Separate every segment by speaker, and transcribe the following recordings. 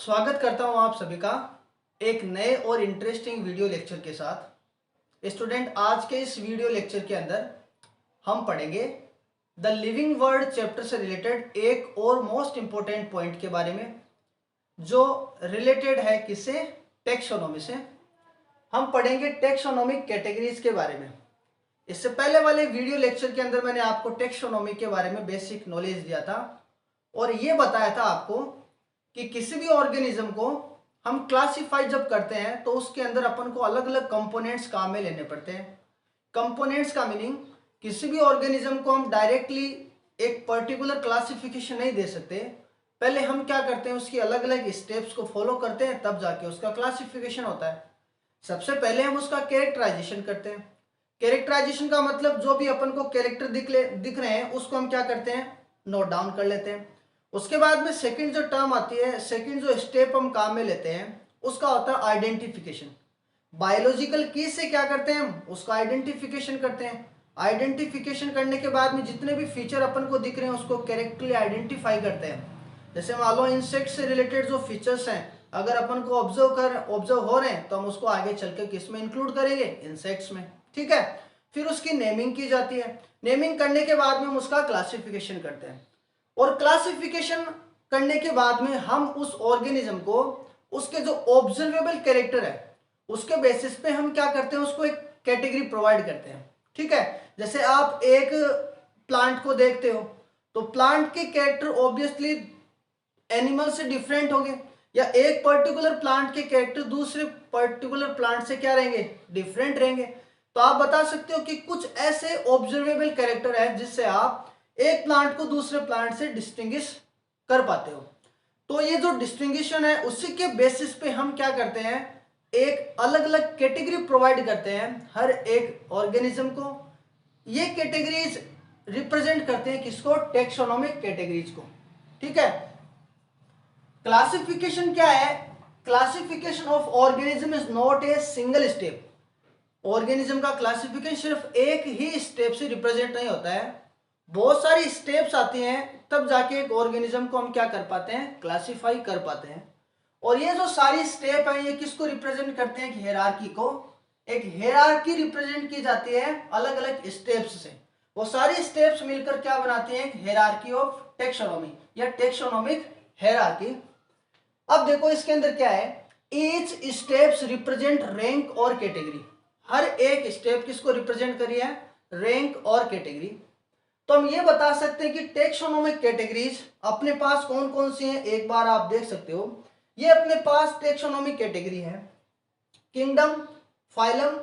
Speaker 1: स्वागत करता हूं आप सभी का एक नए और इंटरेस्टिंग वीडियो लेक्चर के साथ। स्टूडेंट, आज के इस वीडियो लेक्चर के अंदर हम पढ़ेंगे द लिविंग वर्ड चैप्टर से रिलेटेड एक और मोस्ट इंपॉर्टेंट पॉइंट के बारे में, जो रिलेटेड है किससे? टेक्सोनॉमी से। हम पढ़ेंगे टेक्सोनॉमिक कैटेगरीज के बारे में। इससे पहले वाले वीडियो लेक्चर के अंदर मैंने आपको टेक्सोनॉमी के बारे में बेसिक नॉलेज दिया था और ये बताया था आपको कि किसी भी ऑर्गेनिज्म को हम क्लासिफाई जब करते हैं तो उसके अंदर अपन को अलग अलग कंपोनेंट्स काम में लेने पड़ते हैं। कंपोनेंट्स का मीनिंग, किसी भी ऑर्गेनिज्म को हम डायरेक्टली एक पर्टिकुलर क्लासिफिकेशन नहीं दे सकते। पहले हम क्या करते हैं, उसकी अलग अलग स्टेप्स को फॉलो करते हैं, तब जाके उसका क्लासिफिकेशन होता है। सबसे पहले हम उसका कैरेक्टराइजेशन करते हैं। कैरेक्टराइजेशन का मतलब जो भी अपन को कैरेक्टर दिख रहे हैं उसको हम क्या करते हैं, नोट डाउन कर लेते हैं। उसके बाद में सेकंड जो टर्म आती है, सेकंड जो स्टेप हम काम में लेते हैं उसका होता है आइडेंटिफिकेशन। बायोलॉजिकल की से क्या करते हैं, हम उसका आइडेंटिफिकेशन करते हैं। आइडेंटिफिकेशन करने के बाद में जितने भी फीचर अपन को दिख रहे हैं उसको करेक्टली आइडेंटिफाई करते हैं। जैसे मान लो इंसेक्ट से रिलेटेड जो फीचर्स हैं, अगर अपन को ऑब्जर्व हो रहे हैं तो हम उसको आगे चल के किस में इंक्लूड करेंगे, इंसेक्ट्स में। ठीक है, फिर उसकी नेमिंग की जाती है। नेमिंग करने के बाद में हम उसका क्लासिफिकेशन करते हैं और क्लासिफिकेशन करने के बाद में हम उस ऑर्गेनिज्म को उसके जो ऑब्जर्वेबल कैरेक्टर है उसके बेसिस पे हम क्या करते हैं, उसको एक कैटेगरी प्रोवाइड करते हैं। ठीक है, जैसे आप एक प्लांट को देखते हो तो प्लांट के कैरेक्टर ऑब्वियसली एनिमल से डिफरेंट होंगे, या एक पर्टिकुलर प्लांट के कैरेक्टर दूसरे पर्टिकुलर प्लांट से क्या रहेंगे, डिफरेंट रहेंगे। तो आप बता सकते हो कि कुछ ऐसे ऑब्जर्वेबल कैरेक्टर है जिससे आप एक प्लांट को दूसरे प्लांट से डिस्टिंग्विश कर पाते हो। तो ये जो डिस्टिंग्विशन है उसी के बेसिस पे हम क्या करते हैं, एक अलग अलग कैटेगरी प्रोवाइड करते हैं हर एक ऑर्गेनिज्म को। ये कैटेगरीज रिप्रेजेंट करते हैं किसको, टेक्सोनोमिक कैटेगरीज को। ठीक है, क्लासिफिकेशन क्या है? Classification of organism is not a single step. Organism का क्लासिफिकेशन सिर्फ एक ही स्टेप से रिप्रेजेंट नहीं होता है, बहुत सारी स्टेप्स आती हैं तब जाके एक ऑर्गेनिज्म को हम क्या कर पाते हैं, क्लासिफाई कर पाते हैं। और ये जो सारी स्टेप है ये किसको रिप्रेजेंट करते हैं, एक हायरार्की को। एक हायरार्की रिप्रेजेंट की जाती है अलग अलग स्टेप्स से। वो सारी स्टेप्स मिलकर क्या बनाती हैं, एक हायरार्की ऑफ टेक्सोनोमी या टेक्सोनोमिक हायरार्की। अब देखो इसके अंदर क्या है, ईच स्टेप्स रिप्रेजेंट रैंक और कैटेगरी। हर एक स्टेप किसको रिप्रेजेंट करी है, रैंक और कैटेगरी। तो हम ये बता सकते हैं कि टेक्सोनोमिक कैटेगरीज अपने पास कौन कौन सी हैं, एक बार आप देख सकते हो। ये अपने पास टेक्सोनोमिक कैटेगरी है, किंगडम, फाइलम,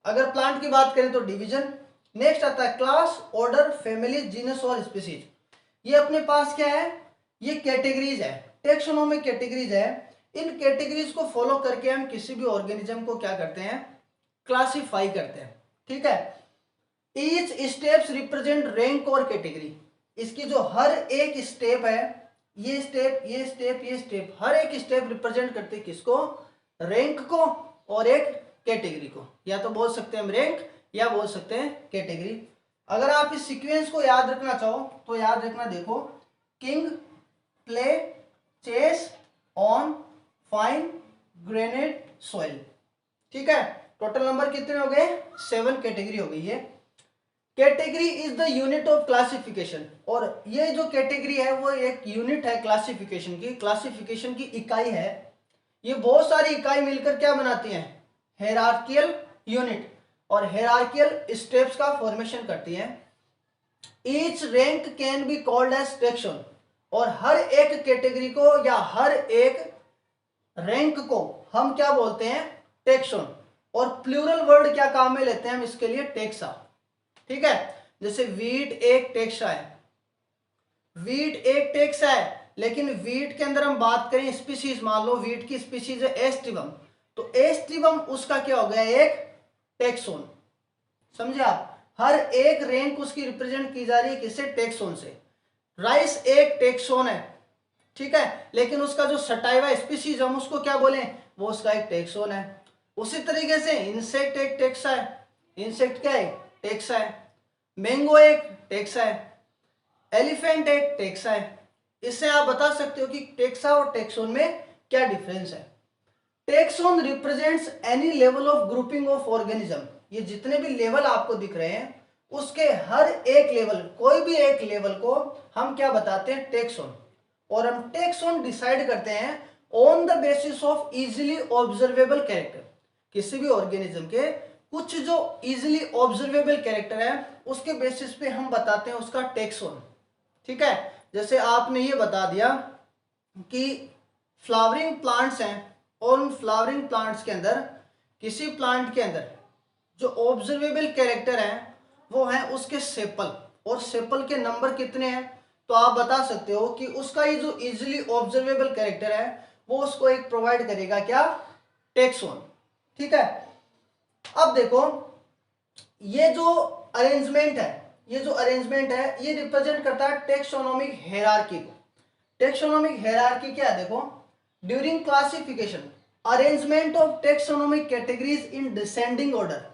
Speaker 1: अगर प्लांट की बात करें तो डिवीजन। नेक्स्ट आता है क्लास, ऑर्डर, फैमिली, जीनस और स्पीसीज। ये अपने पास क्या है, ये कैटेगरीज है, टेक्सोनोमिक कैटेगरीज है। इन कैटेगरीज को फॉलो करके हम किसी भी ऑर्गेनिज्म को क्या करते हैं, क्लासिफाई करते हैं। ठीक है, ईच स्टेप्स रिप्रेजेंट रैंक और कैटेगरी। इसकी जो हर एक स्टेप है, ये स्टेप ये स्टेप ये स्टेप, हर एक स्टेप रिप्रेजेंट करते हैं किसको, रैंक को और एक कैटेगरी को। या तो बोल सकते हैं हम रैंक या बोल सकते हैं कैटेगरी। अगर आप इस सीक्वेंस को याद रखना चाहो तो याद रखना, देखो, king, play, chess, on, fine, grenade, soil. ठीक है, टोटल नंबर कितने हो गए, 7 कैटेगरी हो गई है। Category is the unit of classification, और ये जो कैटेगरी है वो एक यूनिट है क्लासिफिकेशन की, क्लासिफिकेशन की इकाई है। ये बहुत सारी इकाई मिलकर क्या बनाती हैं, हायरार्कियल यूनिट, और हायरार्कियल स्टेप्स का फॉर्मेशन करती हैं। Each rank can be called as taxon, और हर एक कैटेगरी को या हर एक रैंक को हम क्या बोलते हैं, टेक्सोन। और प्लूरल वर्ड क्या काम में लेते हैं हम इसके लिए, टेक्सा। ठीक है, जैसे वीट एक टेक्सा है, वीट एक टेक्सा है, लेकिन वीट के अंदर हम बात करें स्पीसीज, मान लो वीट की स्पीसीज है एस्टिवम, तो एस्टिवम उसका क्या हो गया, एक टेक्सोन। समझे आप, हर एक रैंक उसकी रिप्रेजेंट की जा रही है किससे, टेक्सोन से। राइस एक टेक्सोन है, ठीक है, लेकिन उसका जो सटाइवा स्पीसीज हम उसको क्या बोले, वो उसका एक टेक्सोन है। उसी तरीके से इंसेक्ट एक टेक्सा है, इंसेक्ट क्या है, टेक्सा है। मैंगो एक टेक्सा है, एलिफेंट एक टेक्सा है, इससे आप बता सकते हो कि टेक्सा और टेक्सोन में क्या डिफरेंस है। Taxon represents any level of grouping of organism. ये जितने भी लेवल आपको दिख रहे हैं उसके हर एक लेवल, कोई भी एक लेवल को हम क्या बताते हैं, टेक्सोन। और हम टेक्सोन डिसाइड करते हैं on the basis of easily observable character. किसी भी ऑर्गेनिज्म के कुछ जो इजीली ऑब्जर्वेबल कैरेक्टर है उसके बेसिस पे हम बताते हैं उसका टेक्सोन। ठीक है, जैसे आपने ये बता दिया कि फ्लावरिंग प्लांट्स हैं और उन फ्लावरिंग प्लांट्स के अंदर, किसी प्लांट के अंदर जो ऑब्जर्वेबल कैरेक्टर है वो है उसके सेपल, और सेपल के नंबर कितने हैं, तो आप बता सकते हो कि उसका ये जो इजीली ऑब्जर्वेबल कैरेक्टर है वो उसको एक प्रोवाइड करेगा क्या, टेक्सोन। ठीक है, अब देखो ये जो अरेंजमेंट है, ये जो अरेंजमेंट है ये रिप्रेजेंट करता है टेक्सोनोमिक हेरार्की को। टेक्सोनोमिक हेरार्की क्या है, देखो during classification arrangement of taxonomic categories in descending order.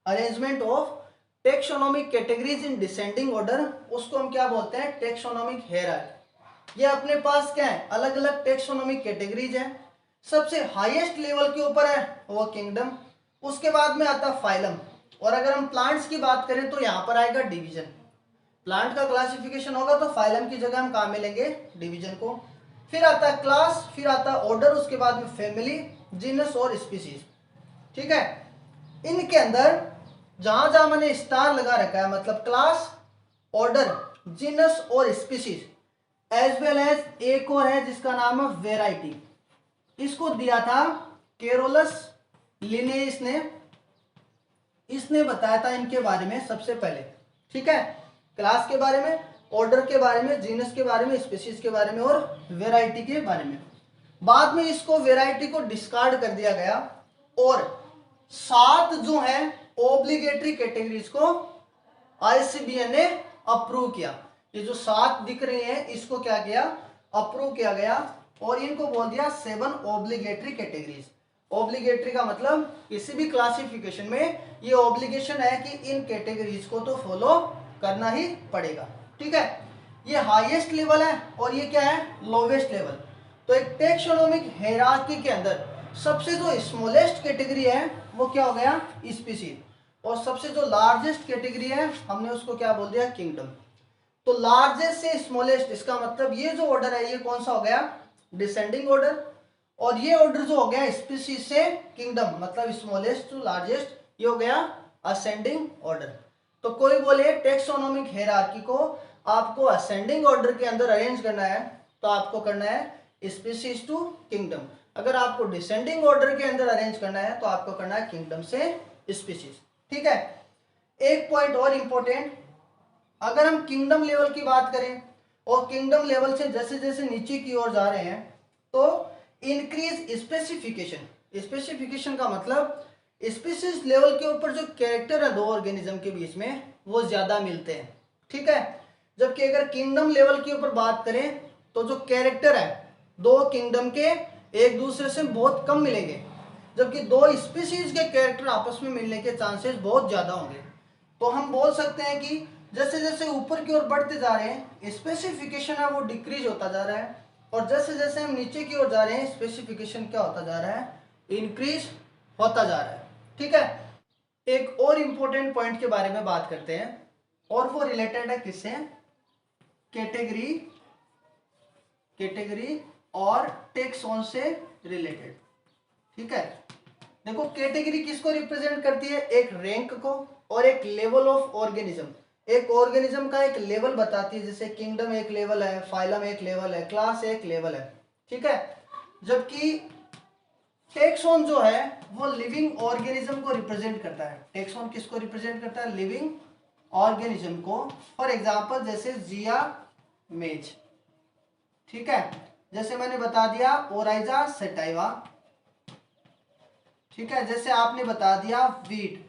Speaker 1: Arrangement of taxonomic categories in descending order, उसको हम क्या बोलते हैं, टेक्सोनोमिक हेरार्की। ये अपने पास क्या है, अलग अलग टेक्सोनोमिक कैटेगरीज हैं। सबसे हाईएस्ट लेवल के ऊपर है वो किंगडम, उसके बाद में आता फाइलम। और अगर हम प्लांट्स की बात करें तो यहाँ पर आएगा डिवीजन। प्लांट का क्लासिफिकेशन होगा तो फाइलम की जगह हम कहाँ मिलेंगे, डिवीजन को। फिर आता है क्लास, फिर आता है ऑर्डर, उसके बाद में फैमिली, जीनस और स्पीसीज। ठीक है, इनके अंदर जहां जहां मैंने स्टार लगा रखा है मतलब क्लास, ऑर्डर, जीनस और स्पीसीज, एज वेल एज एक और है जिसका नाम है वेराइटी। इसको दिया था केरोलस लिनेइस ने, इसने बताया था इनके बारे में सबसे पहले। ठीक है, क्लास के बारे में, ऑर्डर के बारे में, जीनस के बारे में, स्पीशीज के बारे में और वेराइटी के बारे में। बाद में इसको वेराइटी को डिस्कार्ड कर दिया गया और 7 जो है ऑब्लिगेटरी कैटेगरीज को आईसीबीएन ने अप्रूव किया। ये जो 7 दिख रहे हैं इसको क्या किया, अप्रूव किया गया और इनको बोल दिया 7 ऑब्लिगेटरी कैटेगरीज। ऑब्लिगेटरी का मतलब किसी भी क्लासिफिकेशन में ये ऑब्लिगेशन है कि इन कैटेगरीज को तो फॉलो करना ही पड़ेगा। ठीक है, ये हाईएस्ट लेवल है और ये क्या है, लोवेस्ट लेवल। तो एक टेक्सोनोमिक हायरार्की के अंदर सबसे जो स्मॉलेस्ट कैटेगरी है वो क्या हो गया, स्पीशीज, और सबसे जो लार्जेस्ट कैटेगरी है हमने उसको क्या बोल दिया, किंगडम। तो लार्जेस्ट से स्मॉलेस्ट, इसका मतलब ये जो ऑर्डर है ये कौन सा हो गया, डिसेंडिंग ऑर्डर। और ये ऑर्डर जो हो गया स्पीशीज से किंगडम, मतलब स्मॉलेस्ट टू लार्जेस्ट, ये हो गया असेंडिंग ऑर्डर। तो कोई बोले टेक्सोनोमिक हायरार्की को आपको असेंडिंग ऑर्डर के अंदर अरेंज करना है तो आपको करना है स्पीशीज टू किंगडम। अगर आपको डिसेंडिंग ऑर्डर के अंदर अरेंज करना है तो आपको करना है किंगडम से स्पीशीज। ठीक है, एक पॉइंट और इंपॉर्टेंट, अगर हम किंगडम लेवल की बात करें और किंगडम लेवल से जैसे जैसे नीचे की ओर जा रहे हैं तो इंक्रीज स्पेसिफिकेशन। स्पेसिफिकेशन का मतलब स्पीशीज लेवल के ऊपर जो कैरेक्टर है दो ऑर्गेनिज्म के बीच में वो ज्यादा मिलते हैं। ठीक है, जबकि अगर किंगडम लेवल के ऊपर बात करें तो जो कैरेक्टर है दो किंगडम के एक दूसरे से बहुत कम मिलेंगे, जबकि दो स्पीशीज के कैरेक्टर आपस में मिलने के चांसेस बहुत ज्यादा होंगे। तो हम बोल सकते हैं कि जैसे जैसे ऊपर की ओर बढ़ते जा रहे हैं स्पेसिफिकेशन है वो डिक्रीज होता जा रहा है, और जैसे जैसे हम नीचे की ओर जा रहे हैं स्पेसिफिकेशन क्या होता जा रहा है, इंक्रीज होता जा रहा है। ठीक है, एक और इंपॉर्टेंट पॉइंट के बारे में बात करते हैं और वो रिलेटेड है किससे, कैटेगरी, कैटेगरी और टेक्सोन से रिलेटेड। ठीक है, देखो कैटेगरी किसको रिप्रेजेंट करती है, एक रैंक को और एक लेवल ऑफ ऑर्गेनिज्म। एक ऑर्गेनिज्म का एक लेवल बताती है, जैसे किंगडम एक लेवल है, फाइलम एक लेवल है, क्लास एक लेवल है। ठीक है, जबकि टेक्सोन जो है वो लिविंग ऑर्गेनिज्म को रिप्रेजेंट करता है। टेक्सोन किसको रिप्रेजेंट करता है, लिविंग ऑर्गेनिज्म को। फॉर एग्जांपल जैसे जिया मेज। ठीक है, जैसे मैंने बता दिया ओराइजा सेटाइवा। ठीक है, जैसे आपने बता दिया वीट,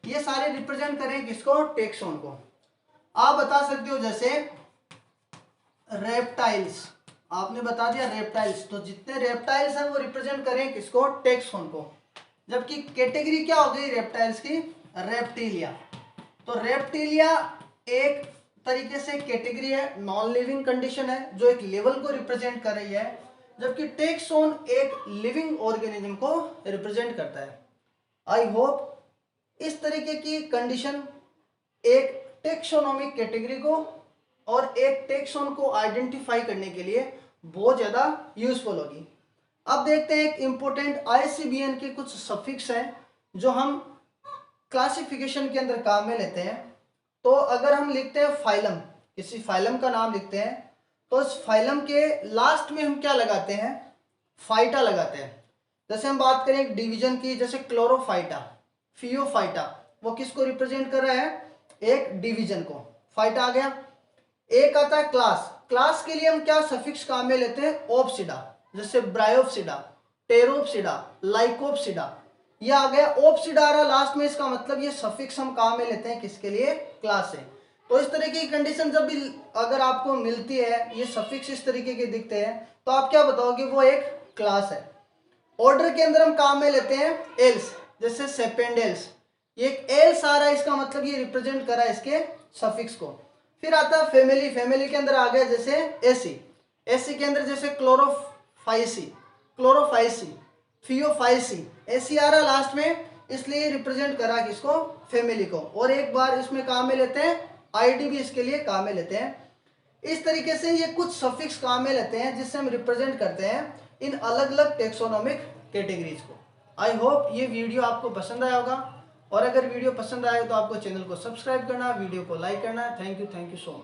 Speaker 1: ये सारे रिप्रेजेंट करें किसको, टेक्सोन को। आप बता सकते हो जैसे रेप्टाइल्स, आपने बता दिया रेप्टाइल्स, तो जितने रेप्टाइल्स हैं वो रिप्रेजेंट करें किसको, टेक्सोन को। जबकि कैटेगरी क्या हो गई रेप्टाइल्स की, रेप्टिलिया। तो रेप्टिलिया एक तरीके से कैटेगरी है, नॉन लिविंग कंडीशन है जो एक लेवल को रिप्रेजेंट कर रही है, जबकि टैक्सोन एक लिविंग ऑर्गेनिज्म को रिप्रेजेंट करता है। आई होप इस तरीके की कंडीशन एक टैक्सोनॉमिक कैटेगरी को और एक टैक्सोन को आइडेंटिफाई करने के लिए बहुत ज़्यादा यूजफुल होगी। अब देखते हैं एक इम्पोर्टेंट ICBN के कुछ सफिक्स हैं जो हम क्लासिफिकेशन के अंदर काम में लेते हैं। तो अगर हम लिखते हैं फाइलम, किसी फाइलम का नाम लिखते हैं, तो इस फाइलम के लास्ट में हम क्या लगाते हैं, फाइटा लगाते हैं। जैसे हम बात करें एक डिवीजन की, जैसे क्लोरोफाइटा, फियोफाइटा, वो किसको रिप्रेजेंट कर रहा है, एक डिवीजन को, फाइटा आ गया। एक आता है क्लास, क्लास के लिए हम क्या सफिक्स काम में लेते हैं, ओप्सिडा, जैसे ब्रायोप्सिडा, टेरोप्सिडा, लाइकोप्सिडा, ये आ गया। ओप्सिडा आ रहा लास्ट में, इसका मतलब ये सफिक्स हम काम में लेते हैं किसके लिए, क्लास से। तो इस तरीके की कंडीशन जब भी अगर आपको मिलती है, ये सफिक्स इस तरीके के दिखते हैं, तो आप क्या बताओगे, वो एक क्लास है। ऑर्डर के अंदर हम काम में लेते हैं एल्स, जैसे सेपेंडेल्स, ये एक एल्स आ रहा है, इसका मतलब ये रिप्रेजेंट कर रहा है इसके सफिक्स को। फिर आता है फैमिली, फैमिली के अंदर आ गया जैसे एसी, एसी के अंदर जैसे क्लोरोफाइसी, क्लोरोफाइसी, फियोफाइसी, एसी आ रहा लास्ट में, इसलिए रिप्रेजेंट करा किसको, फैमिली को। और एक बार इसमें काम में लेते हैं आईडी भी इसके लिए काम में लेते हैं। इस तरीके से ये कुछ सफिक्स काम में लेते हैं जिससे हम रिप्रेजेंट करते हैं इन अलग अलग टेक्सोनोमिक कैटेगरीज को। आई होप ये वीडियो आपको पसंद आया होगा, और अगर वीडियो पसंद आए तो आपको चैनल को सब्सक्राइब करना, वीडियो को लाइक करना। Thank you so much.